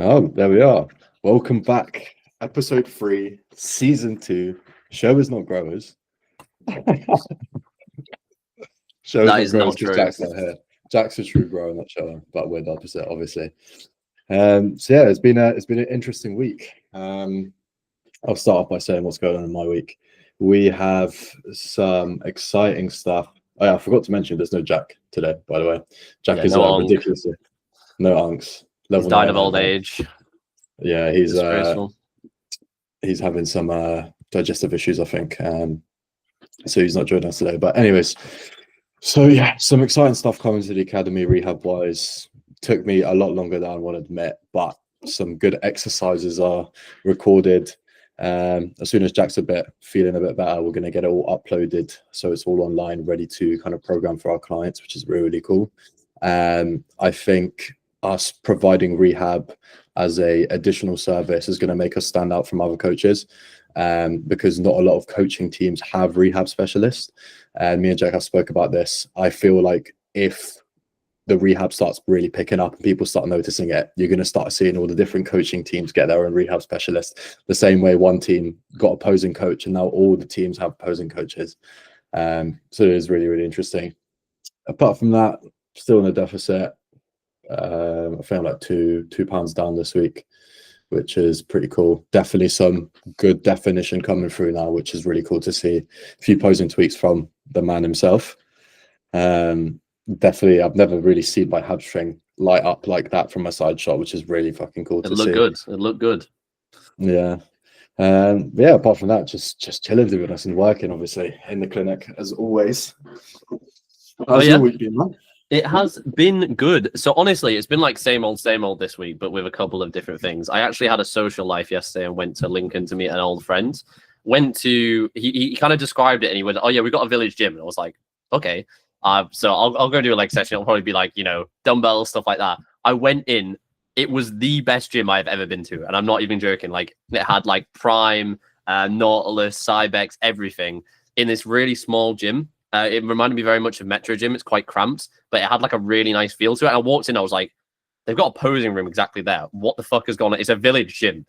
Oh, there we are. Welcome back. Episode 3, Season 2. Show is not growers. Show is That not is growers not because true. Jack's not here. Jack's a true grower, not shower, but we're the opposite, obviously. So yeah, it's been an interesting week. I'll start off by saying what's going on in my week. We have some exciting stuff. Oh yeah, I forgot to mention there's no Jack today, by the way. Jack is ridiculously no unks. He's died of old age. Yeah, he's having some digestive issues, I think. So he's not joining us today. But anyways, so yeah, some exciting stuff coming to the academy rehab wise. Took me a lot longer than I want to admit, but some good exercises are recorded. As soon as Jack's feeling a bit better, we're going to get it all uploaded, so it's all online, ready to kind of program for our clients, which is really, really cool. I think us providing rehab as a additional service is going to make us stand out from other coaches, because not a lot of coaching teams have rehab specialists. And me and Jack have spoke about this. I feel like if the rehab starts really picking up and people start noticing it, you're going to start seeing all the different coaching teams get their own rehab specialist, the same way one team got opposing coach and now all the teams have opposing coaches. So it is really, really interesting. Apart from that, still in a deficit. I think I'm like two pounds down this week, which is pretty cool. Definitely some good definition coming through now, which is really cool to see. A few posing tweaks from the man himself. Definitely, I've never really seen my hamstring light up like that from a side shot, which is really fucking cool to see. It looked good. Yeah. Yeah, apart from that, just chilling, to be honest, and working, obviously, in the clinic, as always. How's your week been, man? It has been good. So honestly, it's been like same old this week, but with a couple of different things. I actually had a social life yesterday and went to Lincoln to meet an old friend. He kind of described it and he went, "Oh yeah, we got a village gym." And I was like, okay. So I'll go do a leg session. It'll probably be like, dumbbells, stuff like that. I went in. It was the best gym I've ever been to. And I'm not even joking. Like, it had like Prime, Nautilus, Cybex, everything in this really small gym. It reminded me very much of Metro Gym. It's quite cramped, but it had like a really nice feel to it. And I walked in, I was like, they've got a posing room exactly there. What the fuck has gone on? It's a village gym.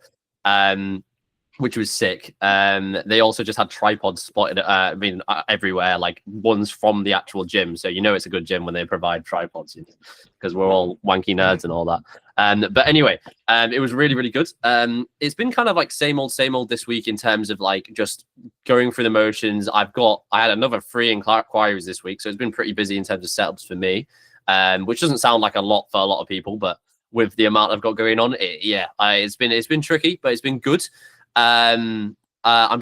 Which was sick. They also just had tripods spotted everywhere, like ones from the actual gym. So it's a good gym when they provide tripods, because we're all wanky nerds and all that. But anyway, it was really, really good. It's been kind of like same old this week in terms of like just going through the motions. I had another 3 inquiries this week, so it's been pretty busy in terms of setups for me, which doesn't sound like a lot for a lot of people, but with the amount I've got going on, it's been tricky, but it's been good. I'm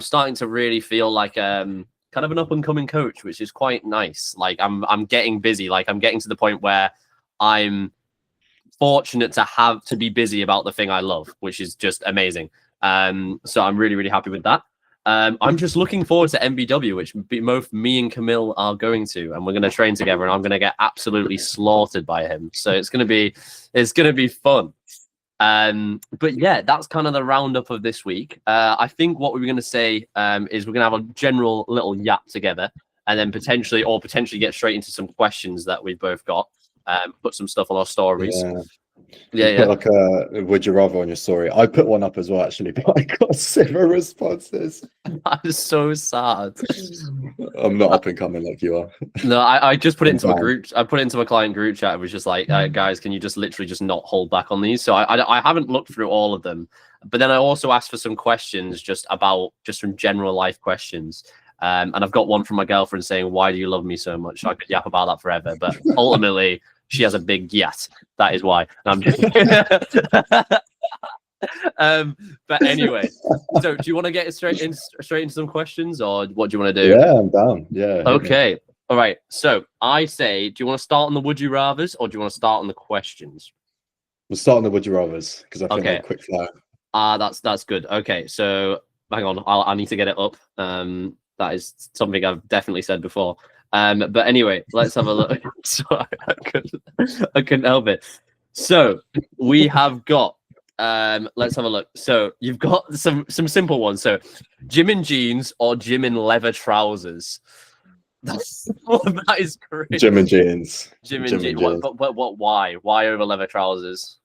starting to really feel like kind of an up and coming coach, which is quite nice. Like I'm getting busy. Like I'm getting to the point where I'm fortunate to have to be busy about the thing I love, which is just amazing. So I'm really, really happy with that. I'm just looking forward to MBW, which both me and Camille are going to, and we're going to train together, and I'm going to get absolutely slaughtered by him. So it's going to be fun. But yeah, that's kind of the roundup of this week. I think what we were going to say is we're going to have a general little yap together, and then potentially get straight into some questions that we've both got. Put some stuff on our stories. Yeah. Put like a would you rather on your story. I put one up as well, actually, but I got 0 responses. That is so sad. I'm not up and coming like you are. No, I just put it into a group. I put it into a client group chat. It was just like, guys, can you just literally just not hold back on these? So I haven't looked through all of them, but then I also asked for some questions just from general life questions. And I've got one from my girlfriend saying, "Why do you love me so much?" So I could yap about that forever, but ultimately she has a big yes. That is why. And I'm just. But anyway, so do you want to get straight into some questions, or what do you want to do? Yeah, I'm down. Yeah. Okay. All right. So I say, do you want to start on the would you rathers, or do you want to start on the questions? We'll start on the would you rathers because I think they're quick fire. That's good. Okay. So hang on, I need to get it up. That is something I've definitely said before. But anyway, let's have a look. Sorry, I couldn't help it. So we have got. Let's have a look. So you've got some simple ones. So gym in jeans or gym in leather trousers. That is great. Gym in jeans. Gym in jeans. What? Why? Why over leather trousers?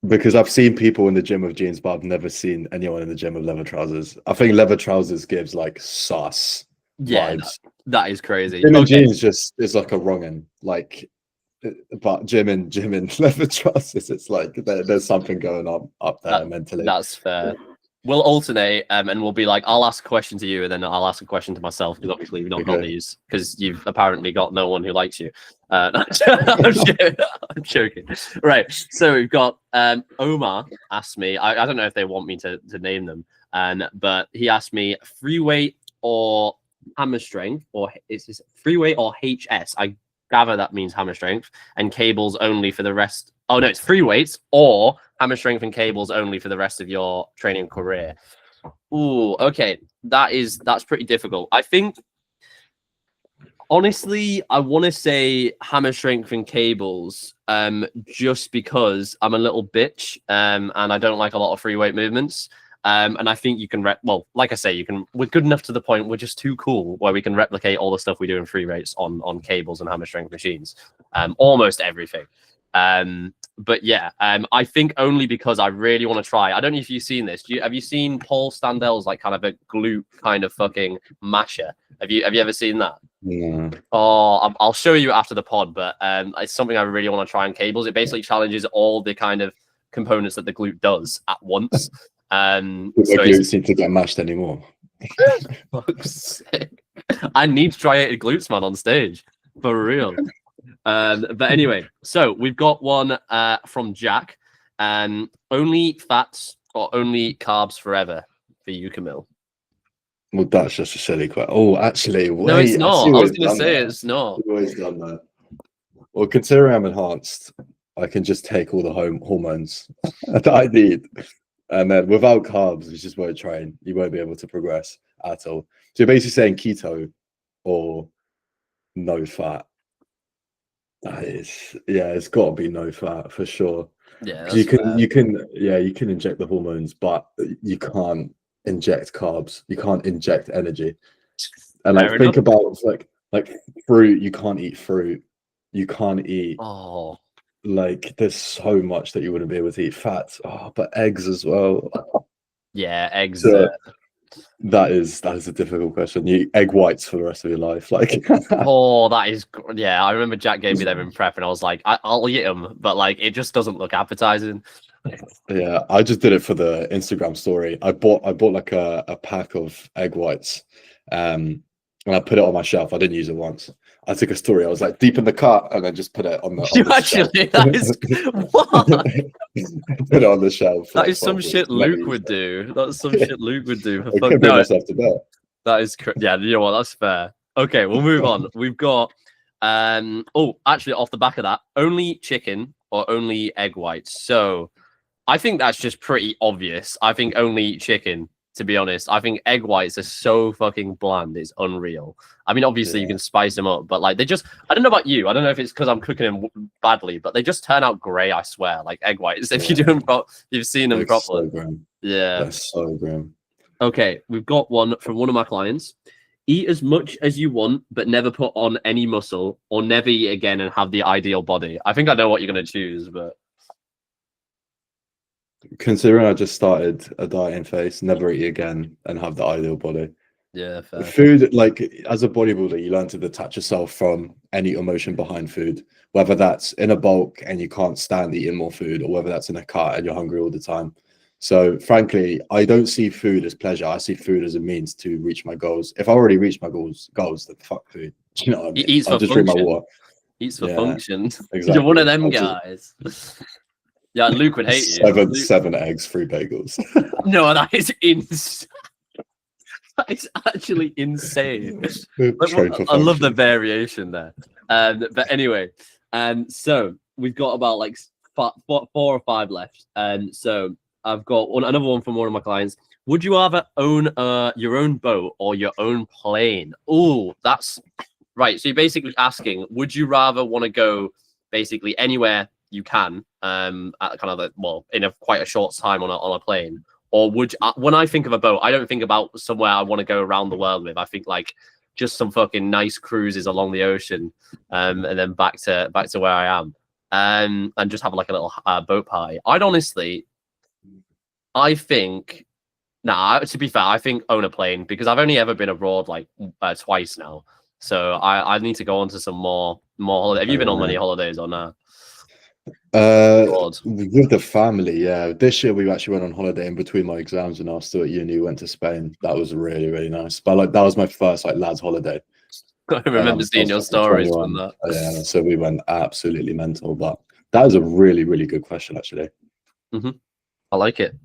Because I've seen people in the gym with jeans, but I've never seen anyone in the gym with leather trousers. I think leather trousers gives like sus Yeah, vibes. that is crazy. Gym and Okay, jeans just is like a wrong end. Like, but gym and leather trousers, it's like there's something going on up there mentally. that's fair. We'll alternate, and we'll be like, I'll ask a question to you, and then I'll ask a question to myself, because obviously we've not got these, because you've apparently got no one who likes you. I'm joking. Right, so we've got Omar asked me, I don't know if they want me to name them, but he asked me free weight or hammer strength, or is this free weight or HS? I gather that means hammer strength, and cables only for the rest. Oh no, it's free weights or hammer strength and cables only for the rest of your training career. Ooh, okay. That's pretty difficult. I think honestly, I want to say hammer strength and cables, just because I'm a little bitch, and I don't like a lot of free weight movements. And I think you can well, like I say, we're good enough to the point we're just too cool where we can replicate all the stuff we do in free weights on cables and hammer strength machines. Almost everything. But yeah, I think only because I really want to try. I don't know if you've seen this. Have you seen Paul Standell's like kind of a glute kind of fucking masher? Have you ever seen that? Yeah. Oh, I'll show you after the pod, but it's something I really want to try on cables. It basically challenges all the kind of components that the glute does at once. So glutes seem to get mashed anymore. I need to try it glutes, man, on stage for real. But anyway, so we've got one from Jack. Only fats or only carbs forever for you, Camille? Well, that's just a silly question. Oh, actually, wait, no, it's not. I was going to say that. it's not. I've always done that. Well, considering I'm enhanced, I can just take all the hormones that I need. And then without carbs, you just won't train. You won't be able to progress at all. So you're basically saying keto or no fat. That is, yeah, it's got to be no fat for sure. Yeah, you can inject the hormones, but you can't inject carbs. You can't inject energy. And like think about like fruit. You can't eat fruit. You can't eat. Oh. Like there's so much that you wouldn't be able to eat. Fats, but eggs as well. Yeah, eggs. So, that is a difficult question. You eat egg whites for the rest of your life, like. Oh, that is, yeah. I remember Jack gave me them in prep, and I was like, I'll eat them, but like it just doesn't look appetizing. Yeah, I just did it for the Instagram story. I bought like a pack of egg whites, and I put it on my shelf. I didn't use it once. I took a story. I was like deep in the cart, and then just put it on the. You actually, that is what? Put it on the shelf. That is some shit Luke would do. That's some shit Luke would do. I could bring myself to bed. That is, yeah. You know what? That's fair. Okay, we'll move on. We've got, oh, actually, off the back of that, only chicken or only egg whites. So, I think that's just pretty obvious. I think only chicken. To be honest, I think egg whites are so fucking bland. It's unreal. I mean, obviously you can spice them up, but like they just, I don't know about you. I don't know if it's because I'm cooking them badly, but they just turn out grey, I swear. Like egg whites, if you do them, you've seen them properly. So yeah. That's so grim. Okay, we've got one from one of my clients. Eat as much as you want, but never put on any muscle, or never eat again and have the ideal body. I think I know what you're going to choose, but. Considering I just started a dieting phase, never eat again and have the ideal body. Yeah, fair. Food, like as a bodybuilder, you learn to detach yourself from any emotion behind food, whether that's in a bulk and you can't stand eating more food, or whether that's in a cut and you're hungry all the time. So frankly, I don't see food as pleasure. I see food as a means to reach my goals. If I already reached my goals, then fuck food. Do you know what I mean? I'll just drink my water. Eats for function. Exactly. You're one of them guys. Yeah, Luke would hate you. 7 eggs, 3 bagels. No, that is insane. That is actually insane. I love the variation there. But anyway, so we've got about like 4 or 5 left. So I've got another one from one of my clients. Would you rather own your own boat or your own plane? Oh, that's right. So you're basically asking, would you rather want to go basically anywhere you can, at kind of in quite a short time on a plane, or would when I think of a boat, I don't think about somewhere I want to go around the world with. I think like just some fucking nice cruises along the ocean, and then back to where I am. and just have like a little boat party. I think, nah, to be fair, I think own a plane because I've only ever been abroad like twice now. So I need to go on to some more holiday. Have you been on many holidays or not? With the family, yeah. This year we actually went on holiday in between my exams when I was still at uni. Went to Spain. That was really, really nice. But like that was my first like lads holiday. I remember seeing your stories from that. Yeah, so we went absolutely mental. But that is a really, really good question, actually. I like it.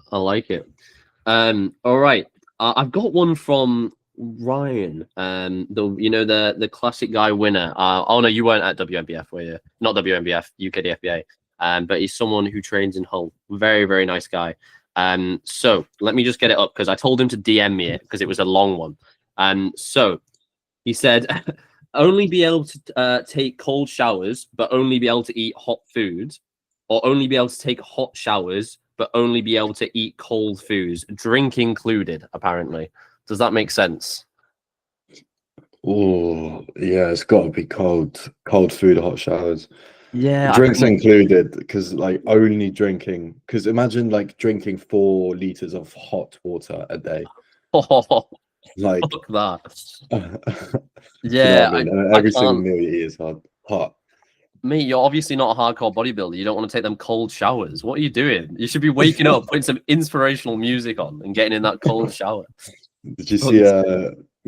All right. I've got one from Ryan. The classic guy winner. Oh no, you weren't at WNBF, were you? Not WNBF, UKDFBA. But he's someone who trains in Hull. Very, very nice guy. So let me just get it up because I told him to DM me it because it was a long one. So he said, only be able to take cold showers, but only be able to eat hot foods, or only be able to take hot showers, but only be able to eat cold foods, drink included, apparently. Does that make sense? Oh, yeah, it's got to be cold food, hot showers. Yeah. Drinks included, because like only drinking, because imagine like drinking 4 liters of hot water a day. Like fuck that. Yeah, you know I mean? Every single meal you eat is hot. Mate, you're obviously not a hardcore bodybuilder. You don't want to take them cold showers. What are you doing? You should be waking up, putting some inspirational music on, and getting in that cold shower. Did you see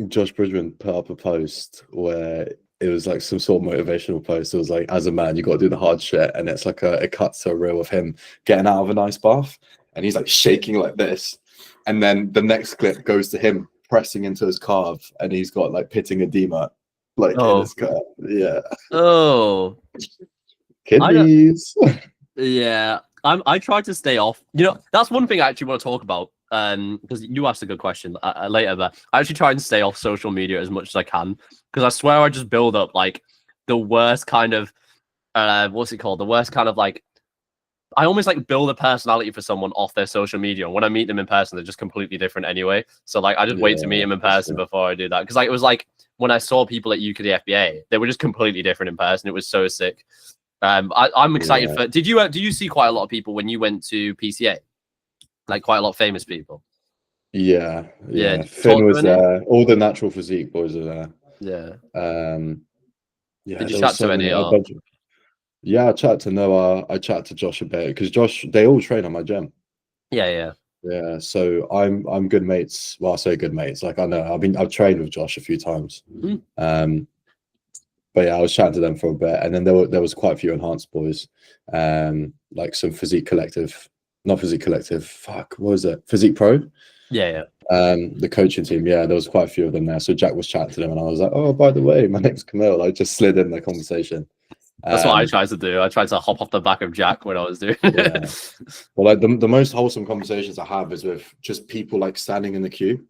Josh Bridgman put up a post where it was like some sort of motivational post? It was like, as a man, you got to do the hard shit, and it's like it cuts to a reel of him getting out of an ice bath, and he's like shaking like this, and then the next clip goes to him pressing into his calf, and he's got like pitting edema, like in his calf. Yeah. Oh. Kidneys. Yeah. I tried to stay off. You know, that's one thing I actually want to talk about. Because you asked a good question later, but I actually try and stay off social media as much as I can because I swear I just build up like the worst kind of what's it called? The worst kind of like I almost like build a personality for someone off their social media. And when I meet them in person, they're just completely different anyway. So like I just wait to meet them in person before I do that. Because like it was like when I saw people at UKDFBA, they were just completely different in person. It was so sick. I'm excited for. Did you see quite a lot of people when you went to PCA? Like quite a lot of famous people. Yeah. Finn was there. All the natural physique boys are there. Yeah. Yeah. Did you chat to any? Yeah, I chatted to Noah. I chatted to Josh a bit because they all train on my gym. Yeah. So I'm good mates. Well, I say good mates. Like I know I've trained with Josh a few times. But yeah, I was chatting to them for a bit, and then there was quite a few enhanced boys, like some physique collective. Not physique collective. Fuck, what was it? Physique Pro. Yeah. The coaching team. Yeah, there was quite a few of them there. So Jack was chatting to them, and I was like, "Oh, by the way, my name's Camille." I just slid in the conversation. That's what I tried to do. I tried to hop off the back of Jack when I was doing. Yeah. Well, like the most wholesome conversations I have is with just people like standing in the queue.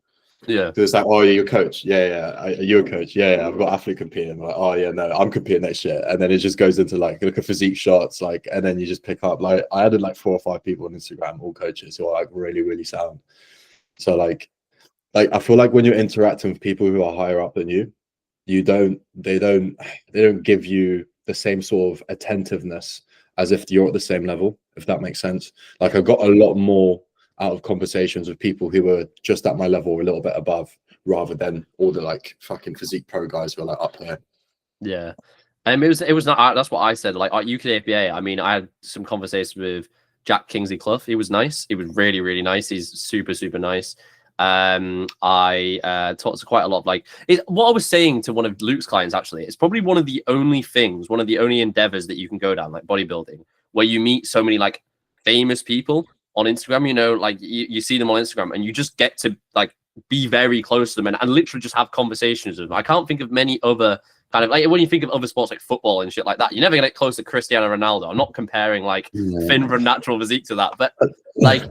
Yeah. So it's like, oh, you're a coach. Yeah. Are you a coach? Yeah. I've got athlete competing. I'm like, oh yeah, no, I'm competing next year. And then it just goes into like look at physique shots, like, and then you just pick up like I added like 4 or 5 people on Instagram, all coaches who are like really, really sound. So like I feel like when you're interacting with people who are higher up than you, they don't give you the same sort of attentiveness as if you're at the same level, if that makes sense. Like I got a lot more out of conversations with people who were just at my level or a little bit above, rather than all the like fucking physique pro guys who are like up there. Yeah. It was not that's what I said. Like at UKFBA, I mean, I had some conversations with Jack Kingsley Clough. He was nice. He was really, really nice. He's super, super nice. I talked to quite a lot of like what I was saying to one of Luke's clients, actually, it's probably one of the only endeavors that you can go down, like bodybuilding, where you meet so many like famous people on Instagram, you know, like you see them on Instagram and you just get to like be very close to them and literally just have conversations with them. I can't think of many other kind of like when you think of other sports like football and shit like that, you never get close to Cristiano Ronaldo. I'm not comparing like Finn from Natural Physique to that, but like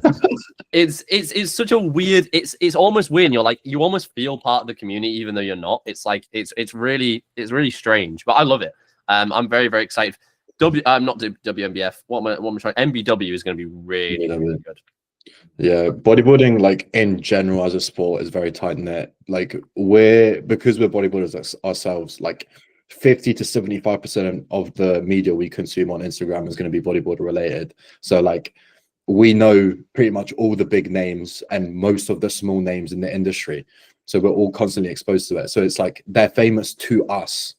it's such a weird, it's almost weird. You're like, you almost feel part of the community even though you're not. It's like it's really strange, but I love it. I'm very, very excited. Not WNBF. What am I trying? MBW is going to be really, really good. Yeah, bodybuilding, like in general as a sport, is very tight knit. Like because we're bodybuilders ourselves, like 50 to 75% of the media we consume on Instagram is going to be bodybuilder related. So like we know pretty much all the big names and most of the small names in the industry. So we're all constantly exposed to it. So it's like they're famous to us,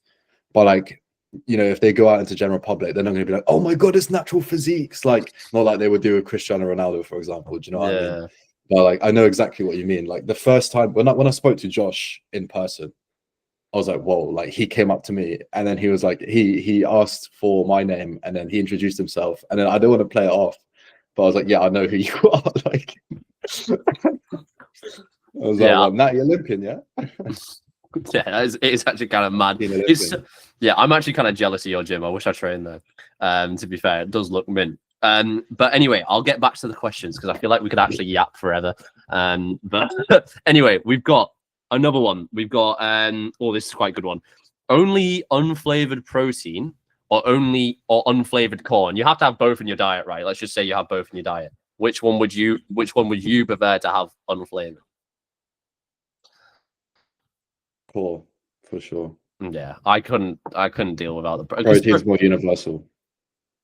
but like, you know, if they go out into general public, they're not going to be like, oh my God, it's natural physiques. Like, not like they would do with Cristiano Ronaldo, for example. Do you know what I mean? But like, I know exactly what you mean. Like the first time when I spoke to Josh in person, I was like, whoa, like he came up to me and then he was like, he asked for my name and then he introduced himself. And then I don't want to play it off, but I was like, yeah, I know who you are. Like, I was like, well, Nat, you're Olympian, yeah? Yeah, it is actually kind of mad. Yeah, I'm actually kind of jealous of your gym. I wish I trained there. To be fair, it does look mint. But anyway, I'll get back to the questions because I feel like we could actually yap forever. But anyway, we've got another one. We've got oh, this is quite a good one. Only unflavored protein or unflavored corn. You have to have both in your diet, right? Let's just say you have both in your diet. Which one would you prefer to have unflavored? Cool, for sure. Yeah, I couldn't deal without the protein is more universal.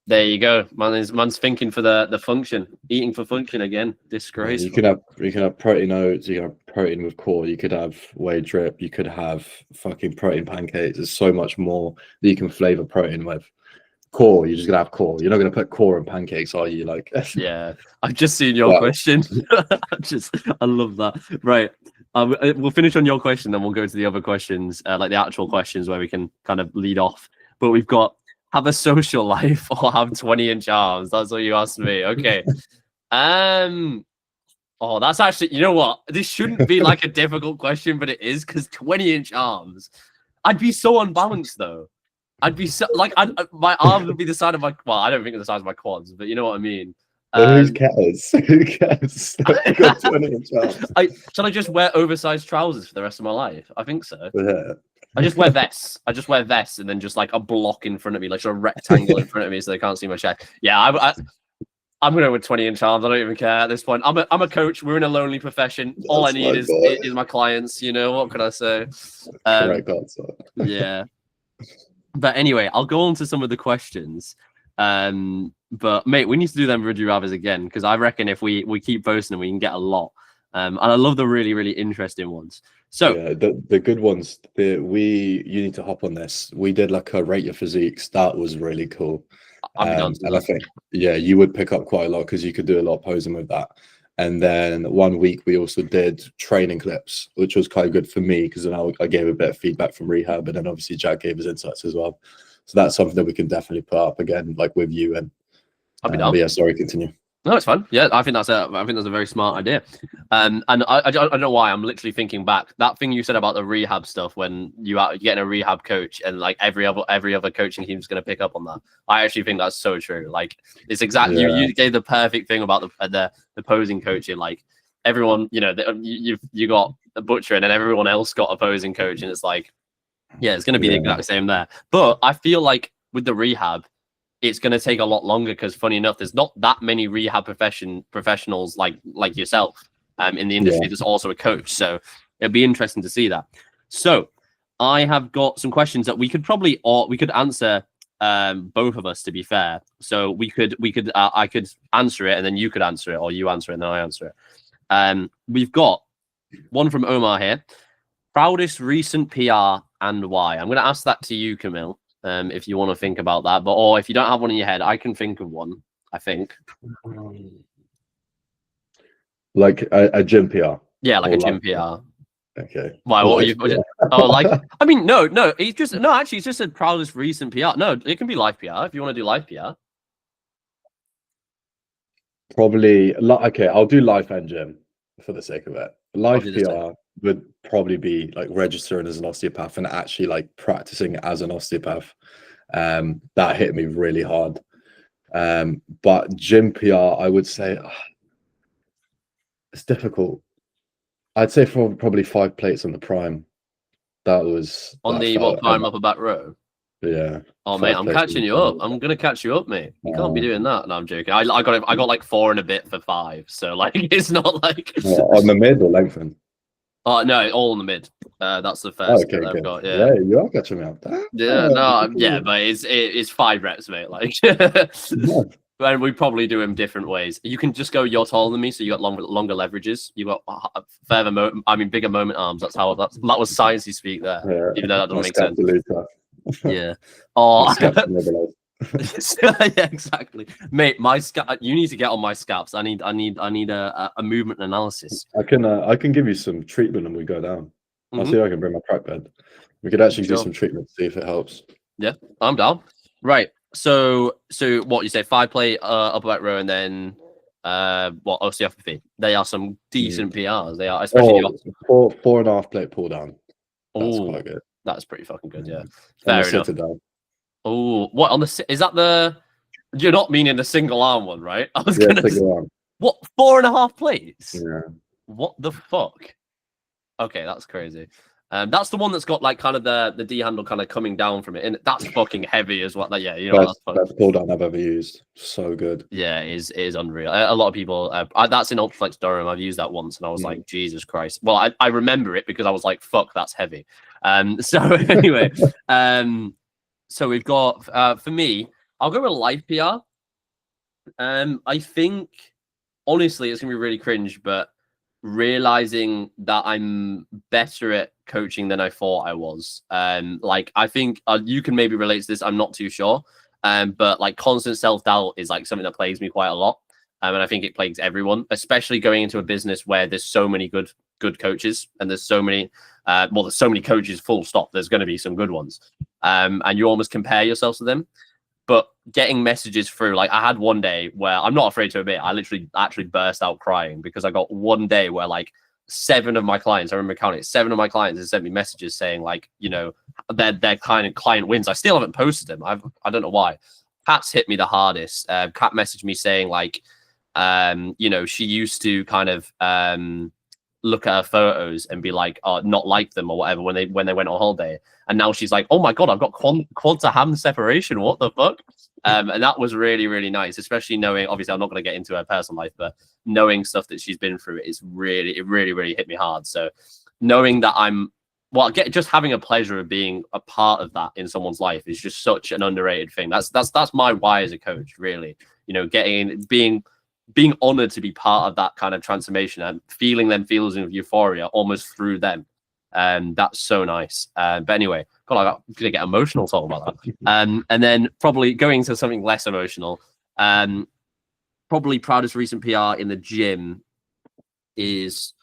There you go. Man's thinking for the function, eating for function again. Disgraceful. You can have protein oats, you can have protein with core, you could have whey drip, you could have fucking protein pancakes. There's so much more that you can flavor protein with. Core, you're just gonna have core. You're not gonna put core in pancakes, are you? Like, yeah, I've just seen your question. I love that. Right. We'll finish on your question, then we'll go to the other questions, like the actual questions where we can kind of lead off. But we've got have a social life or have 20-inch arms. That's what you asked me. Okay. Oh, that's actually, you know what? This shouldn't be like a difficult question, but it is because 20-inch arms. I'd be so unbalanced though. I'd be so like my arms would be the size of my. Well, I don't think it's the size of my quads, but you know what I mean. Who cares? Who cares? Got 20-inch arms. Shall I just wear oversized trousers for the rest of my life? I think so. Yeah. I just wear vests. And then just like a block in front of me, like a rectangle in front of me, so they can't see my chest. Yeah, I'm gonna go with 20-inch arms. I don't even care at this point. I'm a coach. We're in a lonely profession. All I need is my clients. You know what can I say? Correct answer. Yeah. But anyway, I'll go on to some of the questions. But mate, we need to do them Would You Rathers again because I reckon if we keep posting, we can get a lot. And I love the really, really interesting ones. So yeah, the good ones. You need to hop on this. We did like a rate your physiques. That was really cool. And I think you would pick up quite a lot because you could do a lot of posing with that. And then 1 week we also did training clips, which was quite good for me because then I gave a bit of feedback from rehab, and then obviously Jack gave his insights as well. So that's something that we can definitely put up again, like with you. And but yeah, sorry, continue. No, it's fine. Yeah, I think that's a very smart idea. And I don't know why I'm literally thinking back that thing you said about the rehab stuff when you're getting a rehab coach and like every other coaching team is going to pick up on that. I actually think that's so true. Like it's exactly you gave the perfect thing about the opposing coaching. Like everyone, you know, you got a butcher and then everyone else got opposing coach, and it's like, yeah, it's going to be the exact same there. But I feel like with the rehab, it's going to take a lot longer because, funny enough, there's not that many rehab professionals like yourself in the industry. There's also a coach, so it'll be interesting to see that. So I have got some questions that we could answer both of us. To be fair, so I could answer it and then you could answer it, or you answer it and then I answer it. We've got one from Omar here. Proudest recent PR and why? I'm going to ask that to you, Camille. If you want to think about that, or if you don't have one in your head, I can think of one. I think like a gym PR. Yeah, like a gym PR. Okay. Why? What are you? Oh, like I mean, no. Actually, it's just a proudest recent PR. No, it can be live PR if you want to do live PR. Probably okay. I'll do life and gym for the sake of it. Live PR would probably be like registering as an osteopath and actually like practicing as an osteopath. That hit me really hard. But gym PR, I would say it's difficult. I'd say for probably 5 plates on the prime. That was on the prime upper back row. Yeah. Oh mate, I'm catching you up. I'm gonna catch you up, mate. You can't be doing that. No, I'm joking. I got like 4 and a bit for 5. So like it's not like on the mid or lengthened. Oh no, all in the mid. That's the Oh, first okay, that I've good. got. Yeah, you are catching me up. Yeah, no, yeah, Good. but it's 5 reps, mate. Like, Yeah. and we probably do them different ways. You can just go, you're taller than me, so you got longer leverages. You got bigger moment arms. That was sciencey speak there, Yeah, even though that doesn't my make sense. scapulator. Yeah. My Oh, scapulator. yeah, exactly, mate. My scap. You need to get on my scaps. I need a movement analysis. I can give you some treatment when we go down. I'll see if I can bring my crack bed. We could actually do Sure. some treatment to see if it helps. Yeah, I'm down. Right. So what you say? 5 plate upper back row, and then what OCFP. They are some decent PRs. They are, especially. Oh, 4.5 plate pull down. That's Oh, quite good. that's pretty fucking good. Yeah, On fair the enough. sitter down. Oh, what on the is that the? You're not meaning the single arm one, right? I was Yeah, gonna. single arm. What 4.5 plates? Yeah. What the fuck? Okay, that's crazy. That's the one that's got like kind of the D handle kind of coming down from it, and that's fucking heavy as well. Like, yeah, you know, Best pull down I've ever used. So good. Yeah, it is unreal. A lot of people. That's in Ultraflex Durham. I've used that once, and I was like, Jesus Christ. Well, I remember it because I was like, fuck, that's heavy. So anyway, so we've got for me, I'll go with life PR. I think honestly, it's gonna be really cringe, but realizing that I'm better at coaching than I thought I was. Like I think you can maybe relate to this. I'm not too sure. But like constant self-doubt is like something that plagues me quite a lot. And I think it plagues everyone, especially going into a business where there's so many good coaches and there's so many there's so many coaches full stop. There's going to be some good ones. And you almost compare yourselves to them. But getting messages through, like I had one day where I'm not afraid to admit, I literally actually burst out crying because I got one day where like 7 of my clients, I remember counting it, 7 of my clients have sent me messages saying like, you know, their client wins. I still haven't posted them. I don't know why. Kat's hit me the hardest. Kat messaged me saying like, you know, she used to kind of look at her photos and be like, oh, not like them or whatever when they went on holiday. And now she's like, oh my God, I've got quad to ham separation. What the fuck? And that was really, really nice, especially knowing, obviously I'm not going to get into her personal life, but knowing stuff that she's been through it really hit me hard. So knowing that just having a pleasure of being a part of that in someone's life is just such an underrated thing. That's my why as a coach, really, you know, being honored to be part of that kind of transformation and feeling them feelings of euphoria almost through them. That's so nice. But anyway, God, I'm gonna get emotional talking about that. And then probably going to something less emotional. Probably proudest recent PR in the gym is,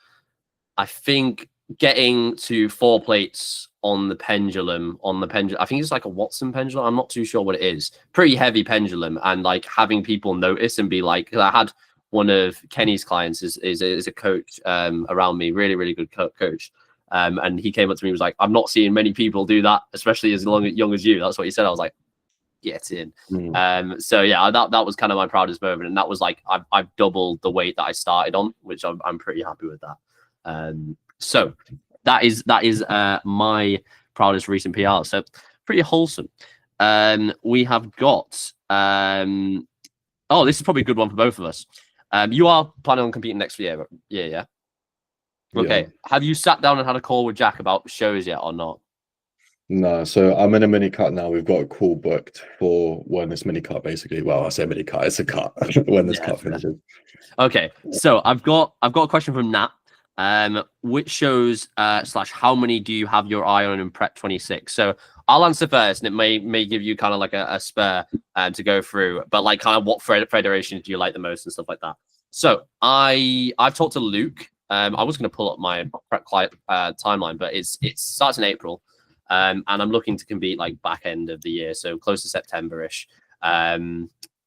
I think, getting to 4 plates on the pendulum. I think it's like a Watson pendulum. I'm not too sure what it is. Pretty heavy pendulum, and like having people notice and be like, 'cause I had one of Kenny's clients is a coach around me, really good coach. And he came up to me and was like, I'm not seeing many people do that, especially as young as you. That's what he said. I was like, get in. So yeah, that was kind of my proudest moment. And that was like, I've doubled the weight that I started on, which I'm pretty happy with that. So that is my proudest recent PR. So pretty wholesome. We have got, this is probably a good one for both of us. You are planning on competing next year. Yeah. Okay. Yeah. Have you sat down and had a call with Jack about shows yet or not? No. So I'm in a mini cut now. We've got a call booked for when this mini cut basically. Well, I say mini cut. It's a cut when this cut finishes. Okay. So I've got a question from Nat. Which shows / how many do you have your eye on in Prep 26? So I'll answer first, and it may give you kind of like a spur to go through, but like kind of what federations do you like the most and stuff like that. So I've talked to Luke. I was going to pull up my prep timeline, but it starts in April, and I'm looking to compete like back end of the year, so close to September-ish.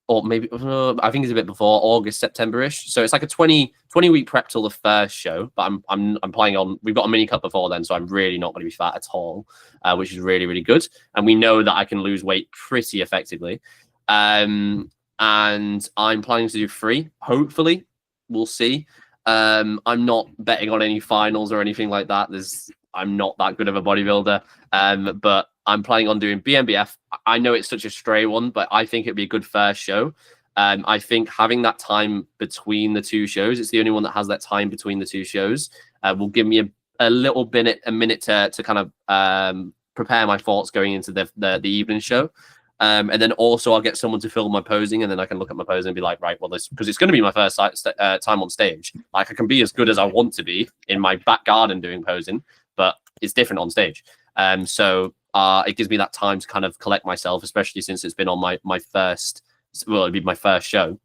Or maybe I think it's a bit before August, September-ish. So it's like a 20 week prep till the first show. But I'm planning on, we've got a mini cut before then, so I'm really not going to be fat at all, which is really good. And we know that I can lose weight pretty effectively. And I'm planning to do 3. Hopefully, we'll see. I'm not betting on any finals or anything like that. I'm not that good of a bodybuilder. But I'm planning on doing BMBF. I know it's such a stray one, but I think it'd be a good first show. I think having that time between the 2 shows, it's the only one that has that time between the 2 shows, will give me a minute to kind of prepare my thoughts going into the evening show. And then also I'll get someone to film my posing, and then I can look at my posing and be like, right, well, this, because it's going to be my first time on stage. Like, I can be as good as I want to be in my back garden doing posing, but it's different on stage. So it gives me that time to kind of collect myself, especially since it's been on my first, well, it'd be my first show.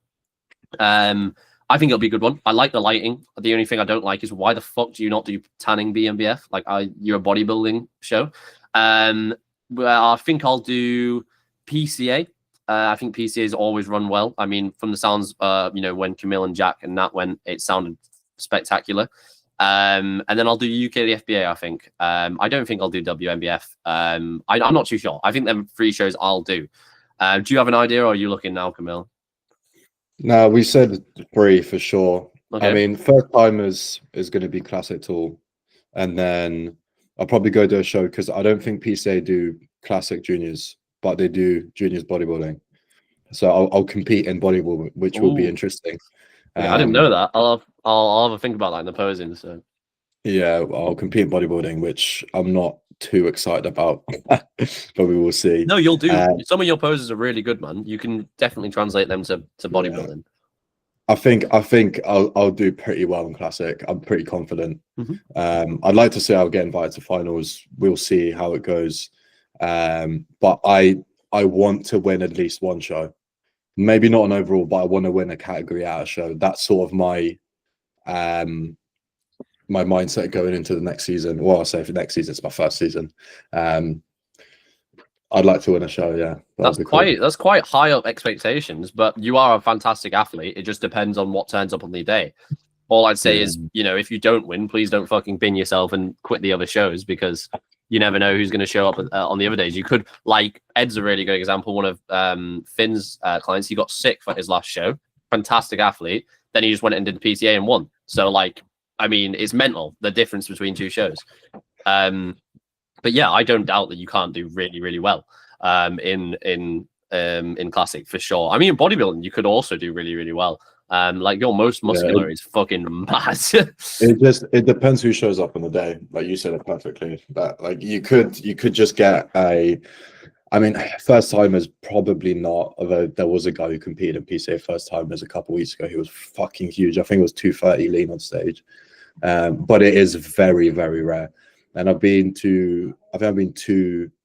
I think it'll be a good one. I like the lighting. The only thing I don't like is, why the fuck do you not do tanning BMBF? Like, you're a bodybuilding show. Well, I think I'll do PCA. I think PCA's always run well. I mean, from the sounds, when Camille and Jack and Nat went, it sounded spectacular. And then I'll do UK the FBA, I think. I don't think I'll do WMBF. I'm not too sure. I think them 3 shows I'll do. Do you have an idea, or are you looking now, Camille? No, we said 3 for sure. Okay. I mean, first timers is going to be Classic Tool, and then I'll probably go to a show, because I don't think PCA do Classic Juniors, but they do Juniors bodybuilding. So I'll compete in bodybuilding, which will be interesting. Yeah, I didn't know that. I'll have a think about that in the posing. So yeah, I'll compete in bodybuilding, which I'm not too excited about, but we will see. No, you'll do. Some of your poses are really good, man. You can definitely translate them to bodybuilding. I think I'll do pretty well in Classic. I'm pretty confident. I'd like to say I'll get invited to finals. We'll see how it goes. But I want to win at least one show. Maybe not an overall, but I want to win a category out of show. That's sort of my my mindset going into the next season. Well, I'll say for next season, it's my first season. I'd like to win a show, yeah. That's quite high up expectations, but you are a fantastic athlete. It just depends on what turns up on the day. All I'd say is, if you don't win, please don't fucking bin yourself and quit the other shows, because you never know who's going to show up on the other days. You could, like, Ed's a really good example. One of Finn's clients, he got sick for his last show. Fantastic athlete. Then he just went and did the PCA and won. So, like, I mean, it's mental, the difference between 2 shows. But yeah, I don't doubt that you can't do really, really well in Classic, for sure. I mean, in bodybuilding, you could also do really, really well. Like, your most muscular is fucking mad. it depends who shows up on the day. Like, you said it perfectly. But like, you could just get I mean, first timers probably not. Although there was a guy who competed in PCA first timers a couple of weeks ago. He was fucking huge. I think it was 230 lean on stage. But it is very, very rare. And I've been to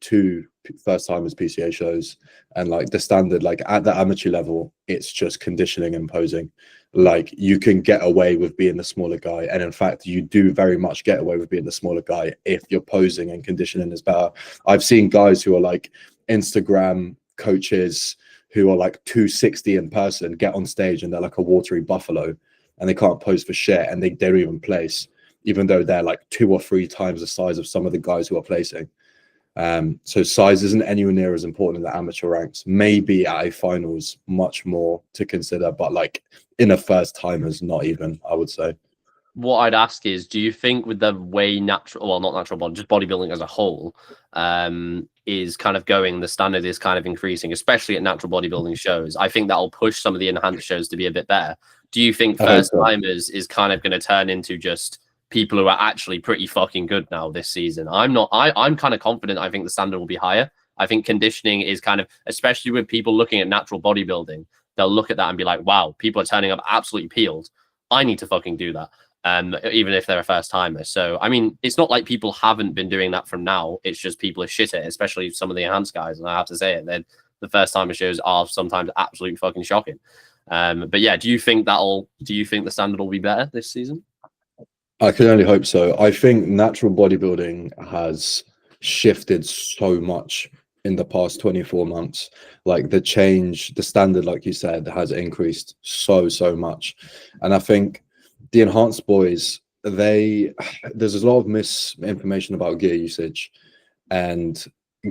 two first timers PCA shows, and like the standard, like at the amateur level, it's just conditioning and posing. Like, you can get away with being the smaller guy, and in fact, you do very much get away with being the smaller guy if your posing and conditioning is better. I've seen guys who are like Instagram coaches who are like 260 in person get on stage and they're like a watery buffalo, and they can't pose for shit, and they don't even place, even though they're like 2 or 3 times the size of some of the guys who are placing. So size isn't anywhere near as important in the amateur ranks. Maybe at a finals, much more to consider, but like in a first timers, not even, I would say. What I'd ask is, do you think with the way not natural body, just bodybuilding as a whole, is kind of going, the standard is kind of increasing, especially at natural bodybuilding shows? I think that'll push some of the enhanced shows to be a bit better. Do you think first timers is kind of going to turn into just people who are actually pretty fucking good now this season? I'm kind of confident. I think the standard will be higher. I think conditioning is kind of, especially with people looking at natural bodybuilding, they'll look at that and be like, wow, people are turning up absolutely peeled. I need to fucking do that. Even if they're a first timer. So, I mean, it's not like people haven't been doing that from now. It's just people are shit at it, especially some of the enhanced guys. And I have to say it, then the first timer shows are sometimes absolutely fucking shocking. But yeah, do you think the standard will be better this season? I can only hope so. I think natural bodybuilding has shifted so much in the past 24 months. Like, the standard, like you said, has increased so much. And I think the enhanced boys, there's a lot of misinformation about gear usage, and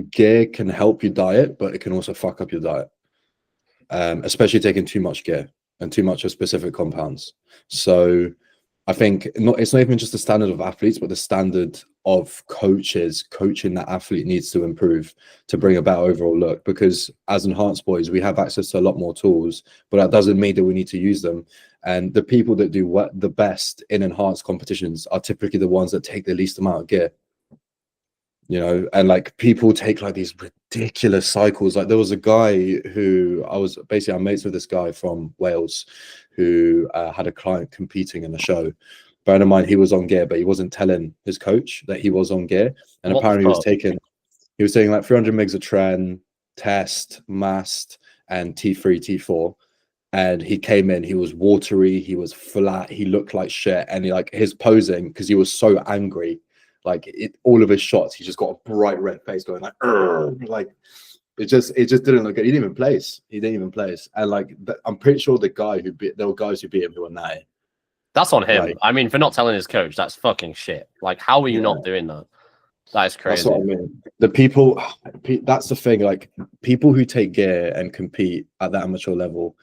gear can help you diet, but it can also fuck up your diet, especially taking too much gear and too much of specific compounds. So I think it's not even just the standard of athletes, but the standard of coaches coaching that athlete needs to improve to bring a better overall look. Because as enhanced boys, we have access to a lot more tools, but that doesn't mean that we need to use them. And the people that do what the best in enhanced competitions are typically the ones that take the least amount of gear. You know, and like people take like these ridiculous cycles. Like there was a guy who I'm mates with this guy from Wales who had a client competing in the show. Bearing in mind he was on gear, but he wasn't telling his coach that he was on gear. And What the apparently fuck? he was taking like 300 megs of tren, test, mast, and T3, T4. And he came in, he was watery, he was flat, he looked like shit. And he like his posing, because he was so angry, like all of his shots, he just got a bright red face going like it just didn't look good. He didn't even place. And like I'm pretty sure there were guys who beat him who were nine. That's on him. Like, I mean, for not telling his coach, that's fucking shit. Like, how are you not doing that? That is crazy. That's what I mean. The people, that's the thing. Like people who take gear and compete at that amateur level,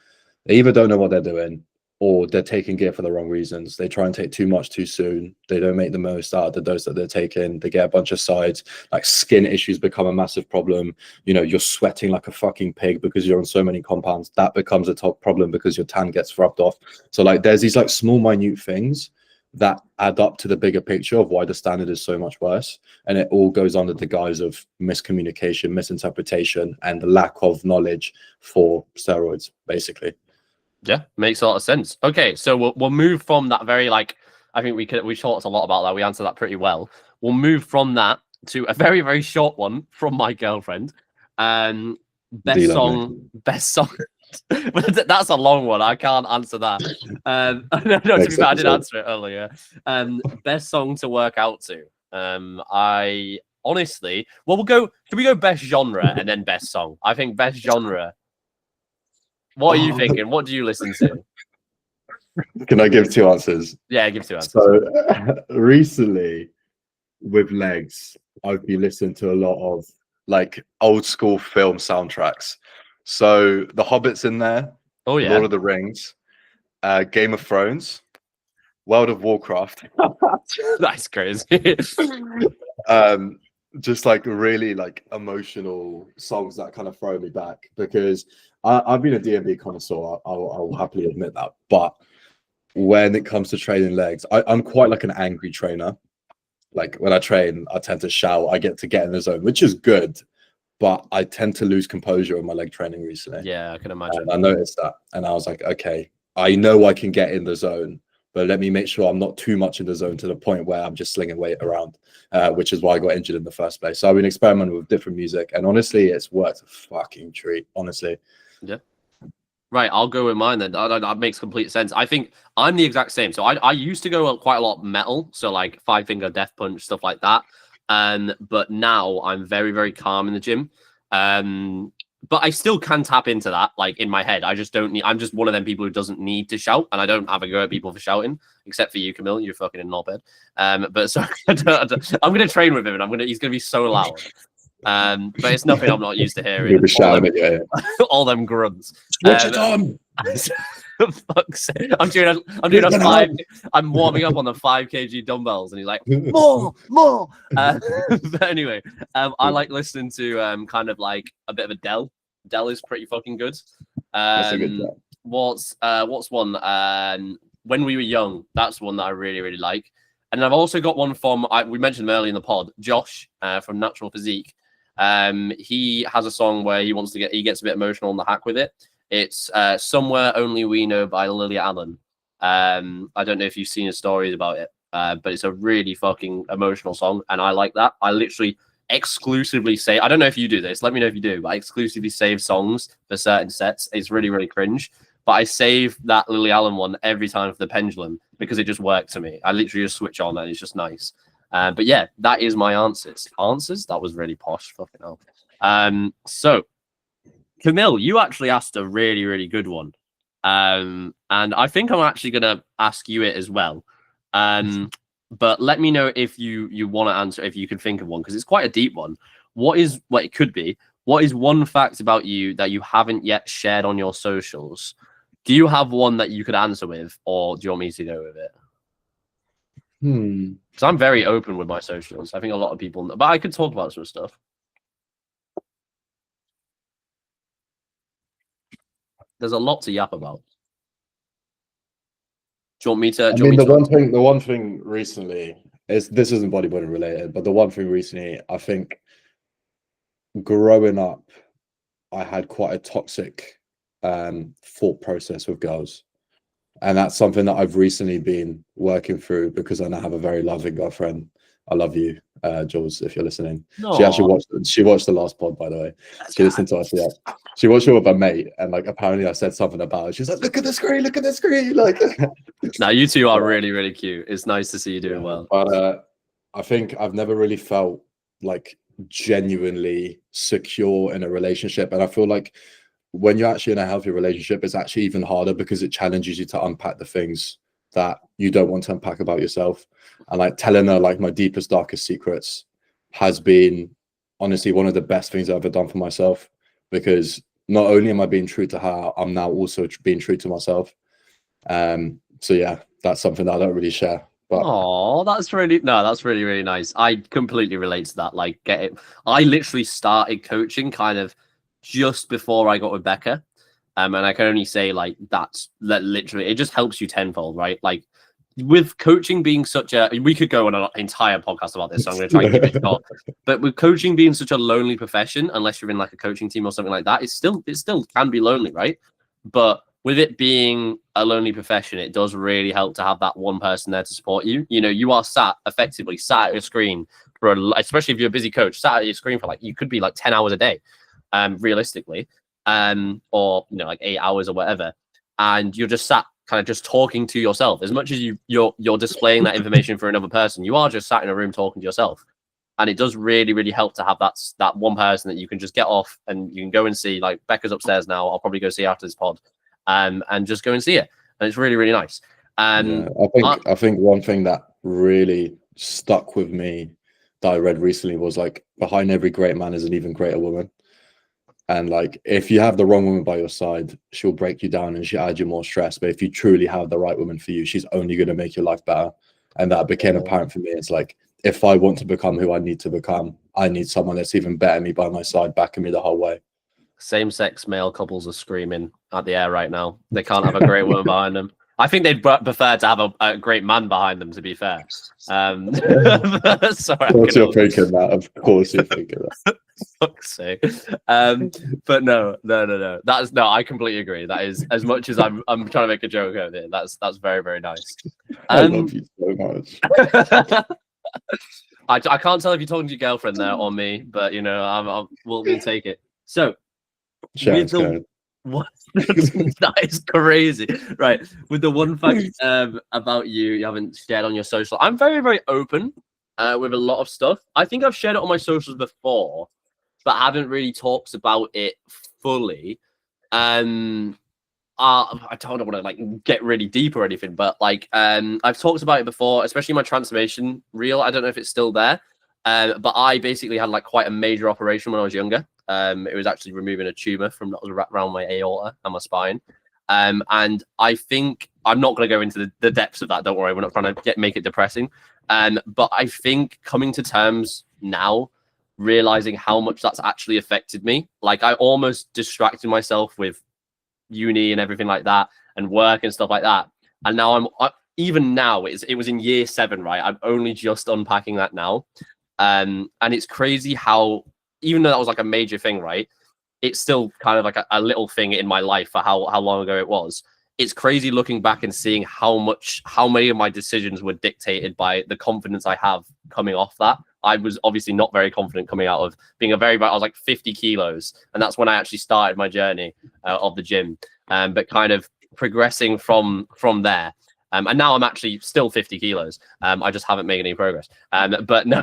they either don't know what they're doing or they're taking gear for the wrong reasons. They try and take too much too soon. They don't make the most out of the dose that they're taking. They get a bunch of sides. Like skin issues become a massive problem. You know, you're sweating like a fucking pig because you're on so many compounds. That becomes a top problem because your tan gets rubbed off. So like there's these like small minute things that add up to the bigger picture of why the standard is so much worse. And it all goes under the guise of miscommunication, misinterpretation, and the lack of knowledge for steroids, basically. Yeah, makes a lot of sense. Okay, so we'll move from that very like I think we talked a lot about that. We answered that pretty well. We'll move from that to a very, very short one from my girlfriend. Best song. That's a long one. I can't answer that. No, to be fair, I did answer it earlier. Best song to work out to. I honestly, well, can we go best genre and then best song? I think best genre. What are you thinking? What do you listen to? Can I give two answers? Yeah, give two answers. So recently with legs, I've been listening to a lot of like old school film soundtracks. So The Hobbit's in there. Oh yeah. Lord of the Rings, Game of Thrones, World of Warcraft. That's crazy. Just like really like emotional songs that kind of throw me back because I've been a D&B connoisseur. I'll happily admit that. But when it comes to training legs, I'm quite like an angry trainer. Like when I train, I tend to shout. I get in the zone, which is good. But I tend to lose composure in my leg training recently. Yeah, I can imagine. And I noticed that. And I was like, okay, I know I can get in the zone, but let me make sure I'm not too much in the zone to the point where I'm just slinging weight around, which is why I got injured in the first place. So I've been experimenting with different music. And honestly, it's worked a fucking treat, honestly. Yeah. Right, I'll go with mine then. That makes complete sense. I think I'm the exact same. So I used to go quite a lot metal. So like Five Finger Death Punch, stuff like that. But now I'm very, very calm in the gym. But I still can tap into that, like in my head. I just don't need. I'm just one of them people who doesn't need to shout, and I don't have a go at people for shouting, except for you, Camille. You're fucking a knobhead. But so I'm gonna train with him, and he's gonna be so loud. But it's nothing I'm not used to hearing. All them grunts. Switch it on. Fuck's sake. I'm doing a 5. I'm warming up on the 5 kg dumbbells, and he's like, more. But anyway, I like listening to kind of like a bit of a Dell. Dell is pretty fucking good. That's a good job. What's one? When We Were Young. That's one that I really, really like. And I've also got one from we mentioned him earlier in the pod, Josh from Natural Physique. He has a song where he gets a bit emotional on the hack with it. It's Somewhere Only We Know by Lily Allen. I don't know if you've seen his stories about it, but it's a really fucking emotional song, and I like that. I literally exclusively say, I don't know if you do this, let me know if you do, but I exclusively save songs for certain sets. It's really, really cringe, but I save that Lily Allen one every time for the pendulum because it just worked to me. I literally just switch on and it's just nice. But yeah, that is my answers. That was really posh. Fucking hell. So, Camille, you actually asked a really, really good one. And I think I'm actually going to ask you it as well. But let me know if you want to answer, if you can think of one, because it's quite a deep one. What is one fact about you that you haven't yet shared on your socials? Do you have one that you could answer with, or do you want me to go with it? Because I'm very open with my socials. I think a lot of people know, but I could talk about some stuff. There's a lot to yap about. Do you want me to? I mean, the one thing recently is, this isn't bodybuilding related, but the one thing recently, I think, growing up, I had quite a toxic thought process with girls, and that's something that I've recently been working through because I now have a very loving girlfriend. I love you, Jules, if you're listening. No. She actually watched the last pod, by the way. She listened to us. Yeah, she watched it with her mate, and like apparently I said something about it. She's like, "Look at the screen, like." Now you two are really, really cute. It's nice to see you doing well. But I think I've never really felt like genuinely secure in a relationship, and I feel like when you're actually in a healthy relationship, it's actually even harder because it challenges you to unpack the things that you don't want to unpack about yourself. And like telling her like my deepest, darkest secrets has been honestly one of the best things I've ever done for myself, because not only am I being true to her, I'm now also being true to myself. So yeah, that's something that I don't really share. But that's really really nice. I completely relate to that. Like, get it. I literally started coaching kind of just before I got with Becca. And I can only say like that's literally, it just helps you tenfold, right? Like with coaching being such a, we could go on an entire podcast about this, so I'm going to try and keep it short. But with coaching being such a lonely profession, unless you're in like a coaching team or something like that, it still can be lonely, right? But with it being a lonely profession, it does really help to have that one person there to support you. You know, you are effectively sat at your screen for especially if you're a busy coach, sat at your screen for like, you could be like 10 hours a day, realistically, or you know, like 8 hours or whatever, and you're just sat kind of just talking to yourself. As much as you're displaying that information for another person, you are just sat in a room talking to yourself. And it does really, really help to have that one person that you can just get off and you can go and see. Like Becca's upstairs now. I'll probably go see her after this pod, and just go and see it. And it's really, really nice. Yeah, I think one thing that really stuck with me that I read recently was like, behind every great man is an even greater woman. And like, if you have the wrong woman by your side, she'll break you down and she'll add you more stress. But if you truly have the right woman for you, she's only going to make your life better. And that became apparent for me. It's like, if I want to become who I need to become, I need someone that's even better than me by my side, backing me the whole way. Same-sex male couples are screaming at the air right now. They can't have a great woman behind them. I think they'd prefer to have a great man behind them, to be fair. Sorry, of course you're thinking that. Of course you're thinking that. Fuck's sake. But no. I completely agree. That is, as much as I'm trying to make a joke out of it, that's very, very nice. I love you so much. I can't tell if you're talking to your girlfriend there or me, but you know, we'll take it. So, what? That is crazy, right? With the one fact about you haven't shared on your social, I'm very, very open with a lot of stuff. I think I've shared it on my socials before, but haven't really talked about it fully. I don't want to like get really deep or anything, but like I've talked about it before, especially my transformation reel. I don't know if it's still there, but I basically had like quite a major operation when I was younger. It was actually removing a tumor that was around my aorta and my spine. And I think I'm not going to go into the depths of that. Don't worry, we're not trying to make it depressing. But I think coming to terms now, realizing how much that's actually affected me, like I almost distracted myself with uni and everything like that and work and stuff like that. And now even now, it was in year 7, right? I'm only just unpacking that now. And it's crazy how, even though that was like a major thing, right? It's still kind of like a little thing in my life for how long ago it was. It's crazy looking back and seeing how many of my decisions were dictated by the confidence I have coming off that. I was obviously not very confident coming out of being I was like 50 kilos. And that's when I actually started my journey of the gym. But kind of progressing from there. And now I'm actually still 50 kilos. I just haven't made any progress. But no,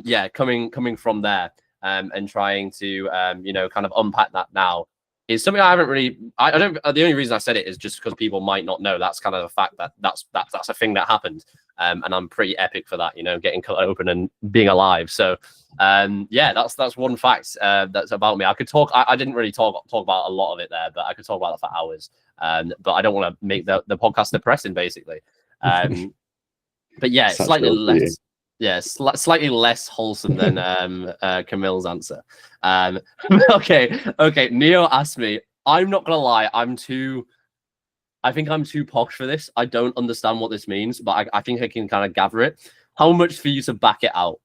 yeah, coming from there and trying to, you know, kind of unpack that now is something I haven't really, I don't, the only reason I said it is just because people might not know. That's kind of the fact that's a thing that happened. And I'm pretty epic for that, you know, getting cut open and being alive. So, yeah, that's one fact that's about me. I could talk, I didn't really talk about a lot of it there, but I could talk about that for hours. But I don't want to make the podcast depressing, basically. But yeah, slightly less. Yeah, slightly less wholesome than Camille's answer. Okay. Neo asked me. I'm not gonna lie. I'm too I think I'm too posh for this. I don't understand what this means, but I think I can kind of gather it. How much for you to back it out?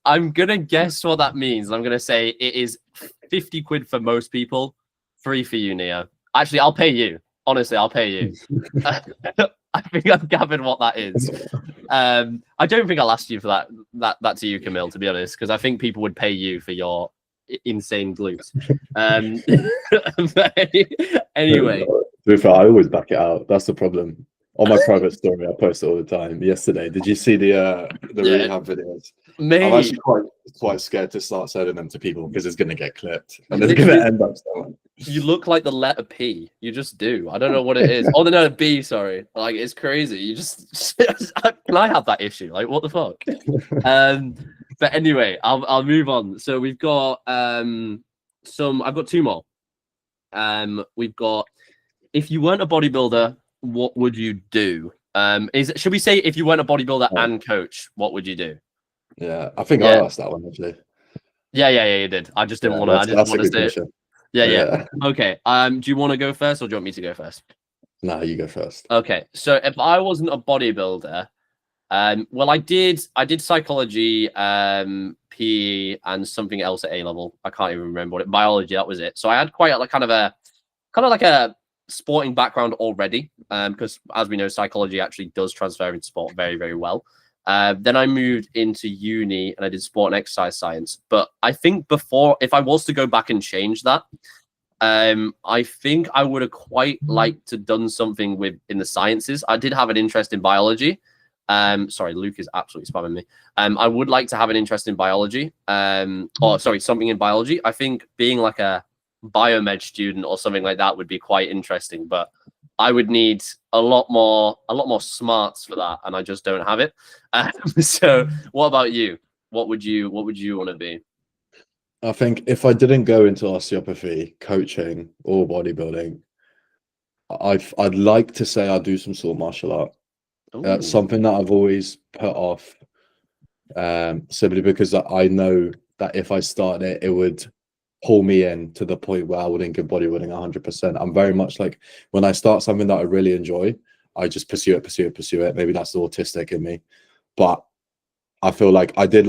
I'm gonna guess what that means. I'm gonna say it is 50 quid for most people, free for you, Neo. Actually, I'll pay you. Honestly, I'll pay you. I think I've gathered what that is. I don't think I'll ask you for that to you, Camille, to be honest, because I think people would pay you for your insane glutes. Anyway, To be fair, I always back it out. That's the problem. On my private story, I post it all the time. Yesterday, did you see the rehab videos? I'm mate, actually quite scared to start sending them to people because it's going to get clipped and it's going to end up somewhere. you look like the letter P. You just do. I don't know what it is. Oh, no, B. Sorry. Like, it's crazy. You just can I have that issue? Like, what the fuck? But anyway, I'll move on. So we've got I've got two more. We've got, if you weren't a bodybuilder, what would you do? Should we say if you weren't a bodybuilder and coach, what would you do? Yeah, I think I asked that one actually. Yeah, you did. I just didn't want to. I didn't want to say it. Yeah. Okay. Do you want to go first, or do you want me to go first? No, you go first. Okay. So if I wasn't a bodybuilder, well, I did psychology, PE, and something else at A level. I can't even remember what it. Biology. That was it. So I had quite like kind of like a sporting background already, because as we know, psychology actually does transfer into sport very, very well. Then I moved into uni and I did sport and exercise science. But I think if I was to go back and change that, I think I would have quite liked to done something in the sciences. I did have an interest in biology. Sorry, Luke is absolutely spamming me. I would like to have an interest in biology. Something in biology. I think being like a biomed student or something like that would be quite interesting, but I would need a lot more smarts for that, and I just don't have it. So what about you? What would you want to be? I think if I didn't go into osteopathy, coaching, or bodybuilding, I'd like to say I'd do some sort of martial art. Something that I've always put off, simply because I know that if I started it, it would pull me in to the point where I wouldn't give bodybuilding 100%. I'm very much like, when I start something that I really enjoy, I just pursue it. Maybe that's the autistic in me, but I feel like I did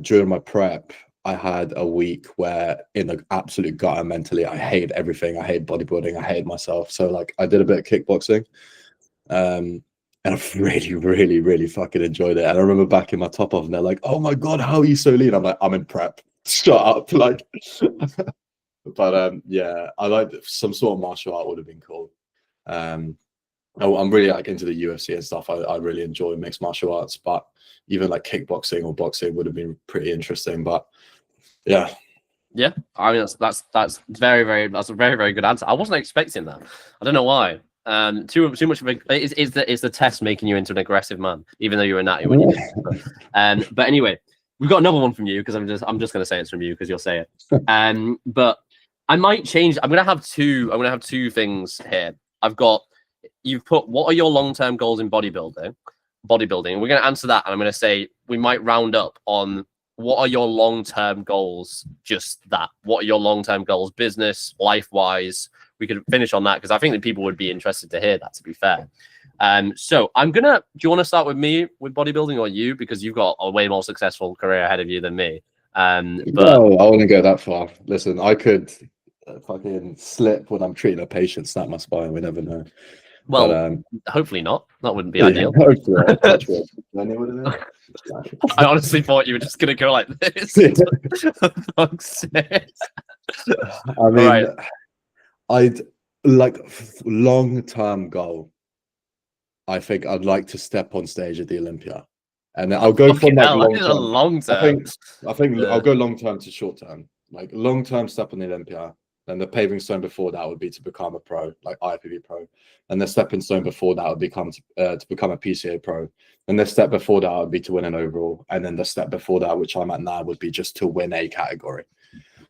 during my prep, I had a week where in the absolute gutter mentally, I hate everything. I hate bodybuilding. I hate myself. So like I did a bit of kickboxing, and I've really, really, really fucking enjoyed it. And I remember back in my top off and they're like, "Oh my God, how are you so lean?" I'm like, "I'm in prep. Shut up." Like, but yeah, I like some sort of martial art would have been cool. I'm really like into the UFC and stuff. I really enjoy mixed martial arts, but even like kickboxing or boxing would have been pretty interesting. But yeah, I mean that's a very, very good answer. I wasn't expecting that. I don't know why. Too much of is the test making you into an aggressive man, even though you were natty when you did. But anyway, we've got another one from you, because I'm just gonna say it's from you because you'll say it. But I might change. I'm gonna have two things here. You've put, what are your long-term goals in bodybuilding? We're going to answer that, and I'm going to say we might round up on what are your long-term goals. Just that. What are your long-term goals, business, life-wise? We could finish on that because I think that people would be interested to hear that, to be fair. So do you want to start with me with bodybuilding, or you, because you've got a way more successful career ahead of you than me? But no, I wouldn't go that far. Listen, I could fucking slip when I'm treating a patient, snap my spine. We never know. Well, but, hopefully not. That wouldn't be ideal. I honestly thought you were just gonna go like this. Fuck's sake. I mean, I'd like long-term goal. I think I'd like to step on stage at the Olympia, and I'll go from like long term. I think I'll go long term to short term. Like long term, step on the Olympia. Then the paving stone before that would be to become a pro, like IFBB pro. And the stepping stone before that would become to become a PCA pro. And the step before that would be to win an overall. And then the step before that, which I'm at now, would be just to win a category.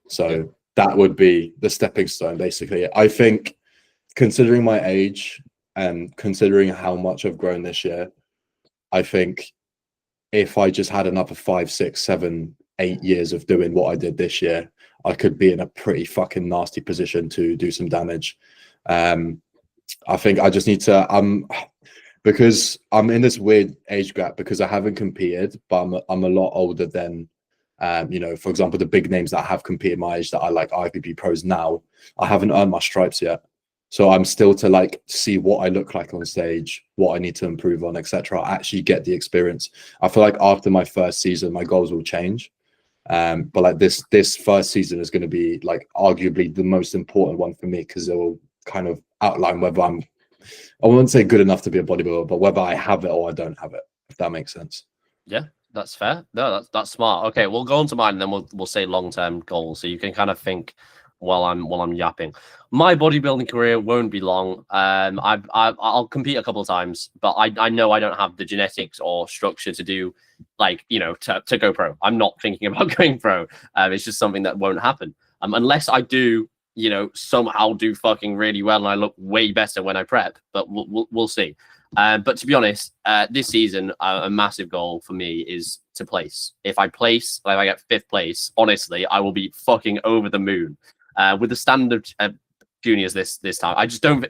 So that would be the stepping stone, basically. I think, considering my age and considering how much I've grown this year, I think if I just had another 5, 6, 7 8 years of doing what I did this year, I could be in a pretty fucking nasty position to do some damage. I think I just need to because I'm in this weird age gap because I haven't competed, but I'm a lot older than you know, for example, the big names that have competed my age that are like IPP pros now. I haven't earned my stripes yet. So I'm still to like see what I look like on stage, what I need to improve on, etc. Actually get the experience. I feel like after my first season, my goals will change. But like this first season is going to be like arguably the most important one for me because it will kind of outline whether I wouldn't say good enough to be a bodybuilder, but whether I have it or I don't have it, if that makes sense. Yeah, that's fair. No, that's smart. Okay, we'll go on to mine and then we'll say long-term goals. So you can kind of think while I'm yapping. My bodybuilding career won't be long. I'll compete a couple of times, but I know I don't have the genetics or structure to do like, you know, to go pro. I'm not thinking about going pro. It's just something that won't happen. Unless I do, you know, somehow do fucking really well and I look way better when I prep, but we'll see. But to be honest, this season, a massive goal for me is to place. If I place, like if I get 5th place, honestly, I will be fucking over the moon. With the standard juniors this time, I just don't.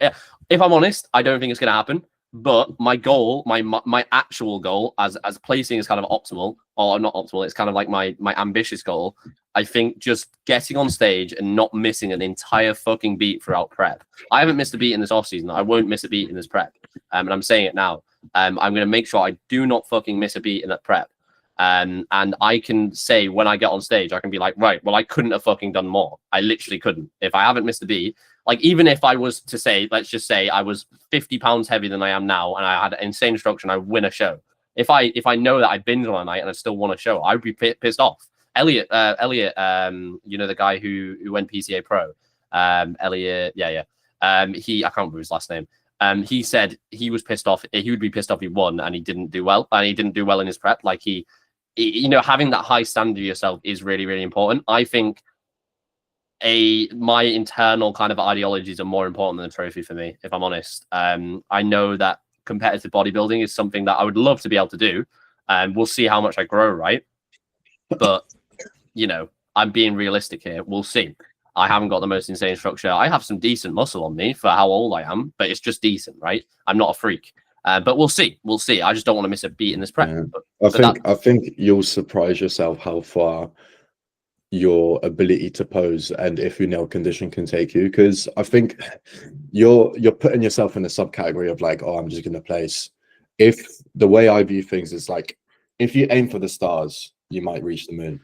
If I'm honest, I don't think it's going to happen. But my goal, my actual goal, as placing is kind of optimal, or not optimal. It's kind of like my ambitious goal. I think just getting on stage and not missing an entire fucking beat throughout prep. I haven't missed a beat in this off season. I won't miss a beat in this prep. And I'm saying it now. I'm going to make sure I do not fucking miss a beat in that prep. And I can say when I get on stage, I can be like, right, well, I couldn't have fucking done more. I literally couldn't. If I haven't missed a beat, like even if I was to say, let's just say I was 50 pounds heavier than I am now and I had insane structure and I win a show. If I know that I binged on a night and I still won a show, I'd be pissed off. Elliot, you know, the guy who went PCA pro, Elliot, yeah. I can't remember his last name. He said he was pissed off. He would be pissed off he won and he didn't do well. And he didn't do well in his prep. Like you know, having that high standard of yourself is really, really important. I think my internal kind of ideologies are more important than the trophy for me, if I'm honest. I know that competitive bodybuilding is something that I would love to be able to do. We'll see how much I grow, right? But, you know, I'm being realistic here. We'll see. I haven't got the most insane structure. I have some decent muscle on me for how old I am, but it's just decent, right? I'm not a freak. But we'll see. We'll see. I just don't want to miss a beat in this prep. Yeah. I think you'll surprise yourself how far your ability to pose and if you nail condition can take you, because I think you're putting yourself in a subcategory of like, oh, I'm just gonna place. If the way I view things is like, if you aim for the stars, you might reach the moon.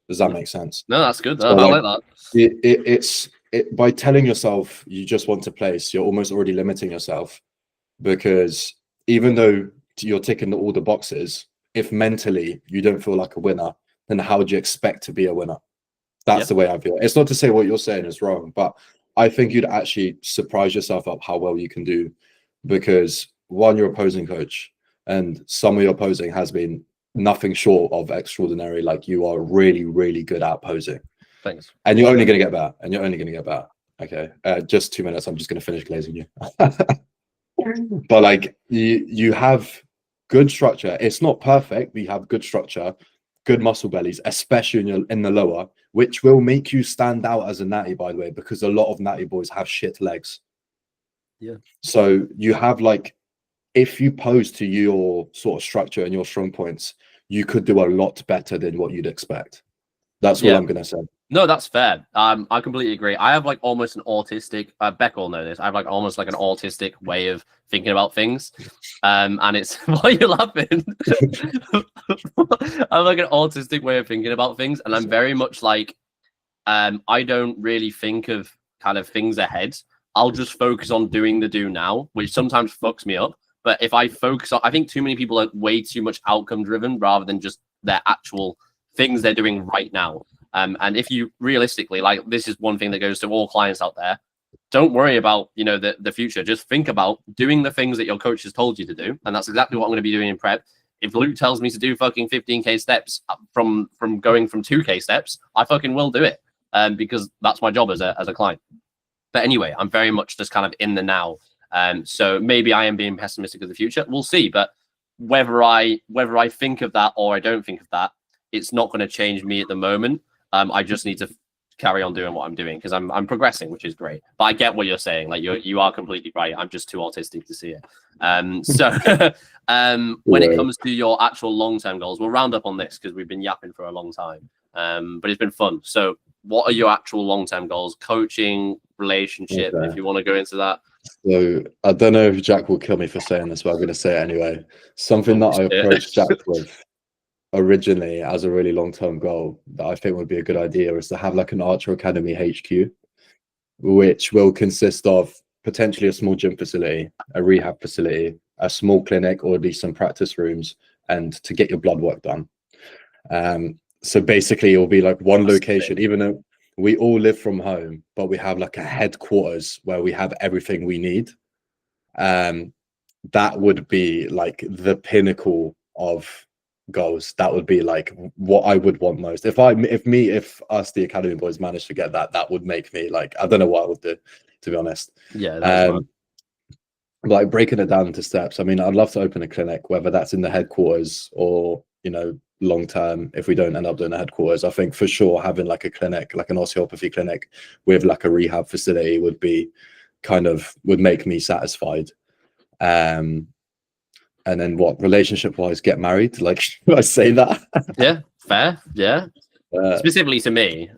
Does that make sense? No, that's good. So I like that. It's by telling yourself you just want to place, you're almost already limiting yourself, because even though you're ticking all the boxes, if mentally you don't feel like a winner, then how do you expect to be a winner? That's the way I feel. It's not to say what you're saying is wrong, but I think you'd actually surprise yourself up how well you can do, because one, you're a posing coach and some of your posing has been nothing short of extraordinary. Like you are really, really good at posing. Thanks. And you're only going to get better. And you're only going to get better. Okay. Just 2 minutes. I'm just going to finish glazing you. But like you have good structure. It's not perfect, but you have good structure, good muscle bellies, especially in the lower, which will make you stand out as a natty, by the way, because a lot of natty boys have shit legs. Yeah. So you have like, if you pose to your sort of structure and your strong points, you could do a lot better than what you'd expect. That's what I'm going to say. No, that's fair. I completely agree. I have like almost an autistic, Beck will know this. I have like almost like an autistic way of thinking about things. And it's, why are you laughing? I have like an autistic way of thinking about things. And I'm very much like, I don't really think of kind of things ahead. I'll just focus on doing the do now, which sometimes fucks me up. But if I focus on, I think too many people are way too much outcome driven rather than just their actual things they're doing right now. And if you realistically, like, this is one thing that goes to all clients out there, don't worry about, you know, the future. Just think about doing the things that your coach has told you to do. And that's exactly what I'm going to be doing in prep. If Luke tells me to do fucking 15K steps from going from 2K steps, I fucking will do it. Because that's my job as a client. But anyway, I'm very much just kind of in the now. So maybe I am being pessimistic of the future. We'll see. But whether I think of that or I don't think of that it's not going to change me at the moment. I just need to carry on doing what I'm doing because I'm progressing, which is great. But I get what you're saying. Like you are completely right. I'm just too autistic to see it. So when it comes to your actual long-term goals, we'll round up on this because we've been yapping for a long time. But it's been fun. So what are your actual long-term goals? Coaching, relationship, if you want to go into that. So I don't know if Jack will kill me for saying this, but I'm going to say it anyway. Something that I approached Jack with originally as a really long-term goal that I think would be a good idea is to have like an Archer Academy HQ, which will consist of potentially a small gym facility, a rehab facility, a small clinic, or at least some practice rooms, and to get your blood work done. So basically it will be like one location, even though we all live from home, but we have like a headquarters where we have everything we need. That would be like the pinnacle of goals. That would be like what I would want most. If us, the Academy boys, managed to get that, that would make me like, I don't know what I would do, to be honest. Yeah. Like breaking it down into steps. I mean, I'd love to open a clinic, whether that's in the headquarters or, you know, long term, if we don't end up doing a headquarters. I think for sure having like a clinic, like an osteopathy clinic with like a rehab facility would make me satisfied. And then what, relationship wise, get married? Like, should I say that? Yeah, fair. Yeah. Specifically to me.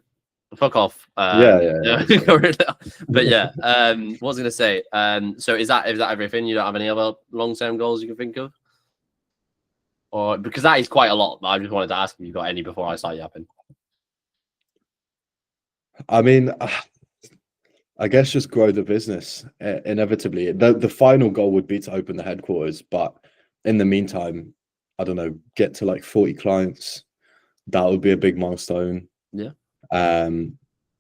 Fuck off. Yeah. But yeah, what was I gonna say? So is that everything? You don't have any other long-term goals you can think of? Or because that is quite a lot, but I just wanted to ask if you got any before I start yapping. I mean, I guess just grow the business inevitably. The final goal would be to open the headquarters, but in the meantime, I don't know, get to like 40 clients. That would be a big milestone. Yeah.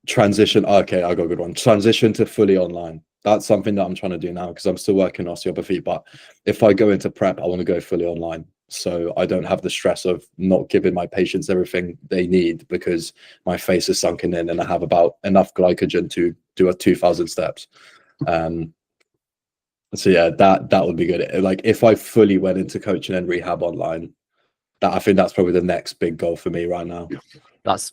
Transition. Okay, I got a good one. Transition to fully online. That's something that I'm trying to do now because I'm still working osteopathy. But if I go into prep, I want to go fully online. So I don't have the stress of not giving my patients everything they need because my face is sunken in and I have about enough glycogen to do 2,000 steps. So yeah, that would be good. Like if I fully went into coaching and rehab online, I think that's probably the next big goal for me right now. That's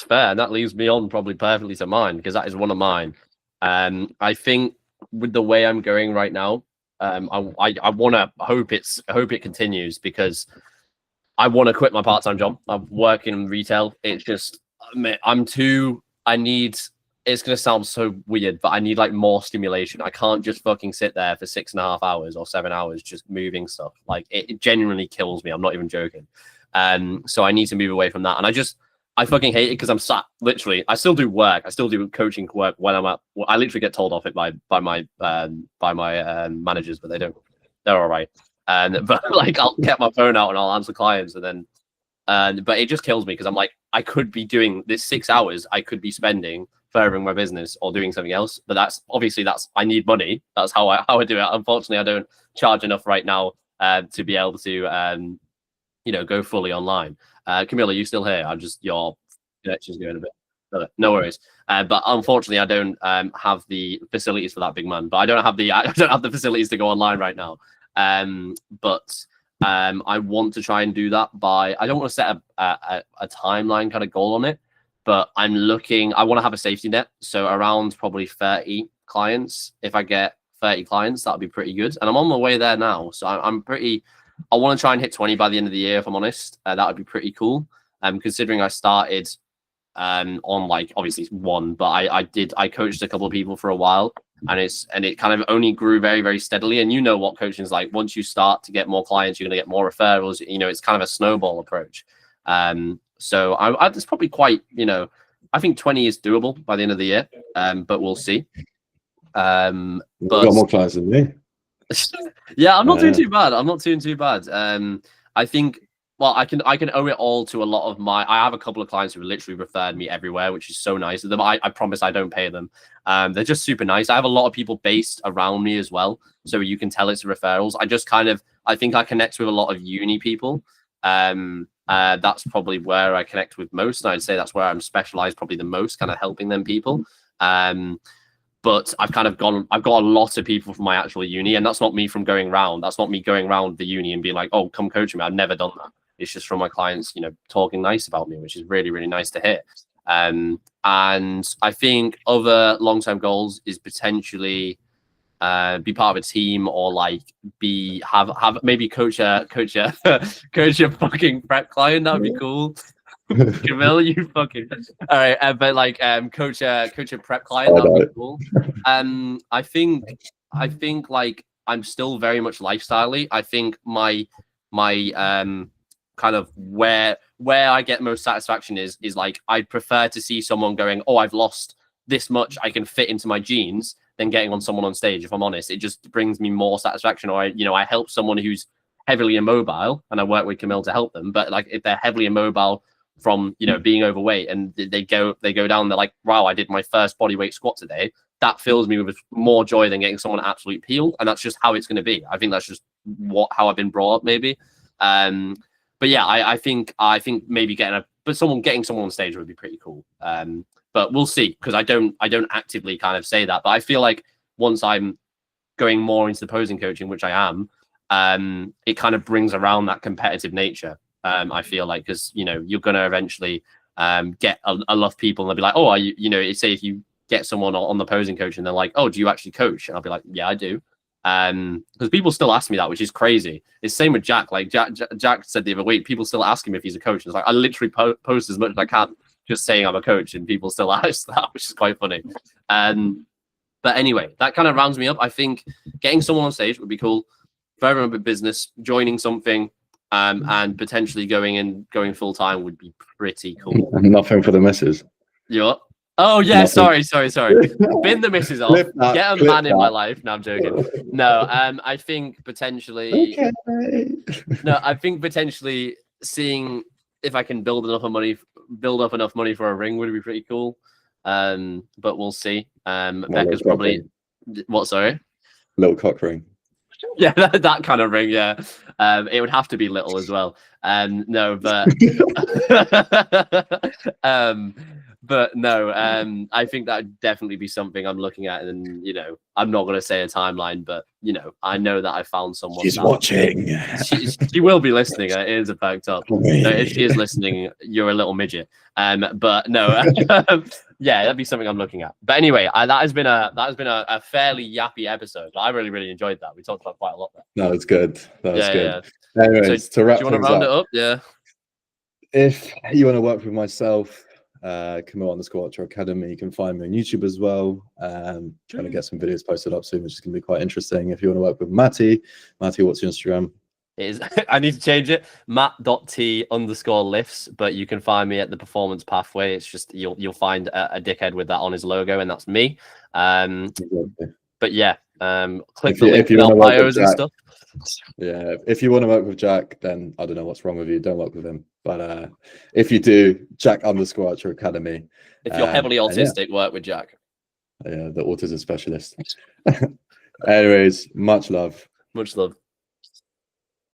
fair. And that leads me on probably perfectly to mine because that is one of mine. I think with the way I'm going right now, I want to hope it continues because I want to quit my part-time job. I'm working in retail. It's just it's going to sound so weird, but I need like more stimulation. I can't just fucking sit there for 6.5 hours or 7 hours just moving stuff. Like it genuinely kills me. I'm not even joking. So I need to move away from that. And I fucking hate it because I'm sat literally. I still do work. I still do coaching work when I'm at. I literally get told off it by my managers, but they're all right. But like I'll get my phone out and I'll answer clients, and then but it just kills me because I'm like I could be doing this 6 hours. I could be spending furthering my business or doing something else. But that's I need money. That's how I do it. Unfortunately, I don't charge enough right now to be able to go fully online. Camilla, are you still here? Your connection's going a bit. No worries. But unfortunately, I don't have the facilities for that, big man. But I don't have the facilities to go online right now. But I want to try and do that by. I don't want to set a timeline kind of goal on it, but I want to have a safety net. So around probably 30 clients. If I get 30 clients, that'll be pretty good. And I'm on my way there now. So I'm pretty. I want to try and hit 20 by the end of the year, if I'm honest. That would be pretty cool. Considering I started on like obviously one, but I coached a couple of people for a while, and it kind of only grew very, very steadily. And you know what coaching is like. Once you start to get more clients, you're going to get more referrals. It's kind of a snowball approach. So it's probably quite. I think 20 is doable by the end of the year. But we'll see. But you've got more clients than me. Yeah, I'm not doing too bad. I think, well, I can owe it all to a lot of I have a couple of clients who literally referred me everywhere, which is so nice of them. I promise I don't pay them. They're just super nice. I have a lot of people based around me as well, so you can tell it's referrals. I think I connect with a lot of uni people. That's probably where I connect with most, and I'd say that's where I'm specialized probably the most, kind of helping them people. But I've got a lot of people from my actual uni, and that's not me from going round. That's not me going round the uni and being like, oh, come coach me. I've never done that. It's just from my clients, you know, talking nice about me, which is really, really nice to hear. And I think other long-term goals is potentially be part of a team, or like have maybe coach a coach a fucking prep client. That'd be cool. Camille, you fucking all right. But like coach a prep client, that'd be cool. I think like I'm still very much lifestyle-y. I think my kind of where I get most satisfaction is like I'd prefer to see someone going, oh, I've lost this much, I can fit into my jeans, than getting on someone on stage. If I'm honest, it just brings me more satisfaction. Or I help someone who's heavily immobile, and I work with Camille to help them. But like if they're heavily immobile from being overweight, and they go down, they're like, wow, I did my first bodyweight squat today. That fills me with more joy than getting someone absolutely peeled. And that's just how it's going to be. I think that's just how I've been brought up, maybe. But yeah, I think maybe getting someone on stage would be pretty cool. But we'll see, because I don't actively kind of say that. But I feel like once I'm going more into the posing coaching, which I am, it kind of brings around that competitive nature. I feel like, because you're gonna eventually get a lot of people, and they'll be like, oh, are you say if you get someone on the posing coach and they're like, oh, do you actually coach? And I'll be like, yeah, I do. Because people still ask me that, which is crazy. It's same with Jack. Like Jack said the other week, people still ask him if he's a coach. It's like I literally post as much as I can, just saying I'm a coach, and people still ask that, which is quite funny. But anyway, that kind of rounds me up. I think getting someone on stage would be cool. Further up in business, joining something, and potentially going full time would be pretty cool. Nothing for the missus. Yeah. Oh yeah, Nothing. sorry. Bin the missus off. Get a man in my life. No, I'm joking. No, I think potentially. Okay. No, I think potentially seeing if I can build up enough money for a ring would be pretty cool. But we'll see. Becca's probably what? Sorry. Little cock ring. Yeah, that kind of ring. Yeah, it would have to be little as well. No, but but no, I think that'd definitely be something I'm looking at, and I'm not going to say a timeline, but I know that I found someone. She's watching. She will be listening. Her ears are perked up. So if she is listening, you're a little midget. But no, yeah, that'd be something I'm looking at. But anyway, that has been a fairly yappy episode. I really, really enjoyed that. We talked about quite a lot there. No, it's good. That was good. Yeah. Anyways, to wrap do you want to round it up? Yeah. If you want to work with myself, Camille_Archer Academy, you can find me on YouTube as well. Trying to get some videos posted up soon, which is going to be quite interesting. If you want to work with Matty, what's your Instagram? I need to change it. Matt.T_lifts, but you can find me at the Performance Pathway. It's just you'll find a dickhead with that on his logo, and that's me. But yeah, click the link in our bios and stuff. Yeah, if you want to work with Jack, then I don't know what's wrong with you. Don't work with him. But if you do, Jack_Archer Academy. If you're heavily autistic, work with Jack. Yeah, the autism specialist. Anyways, much love. Much love.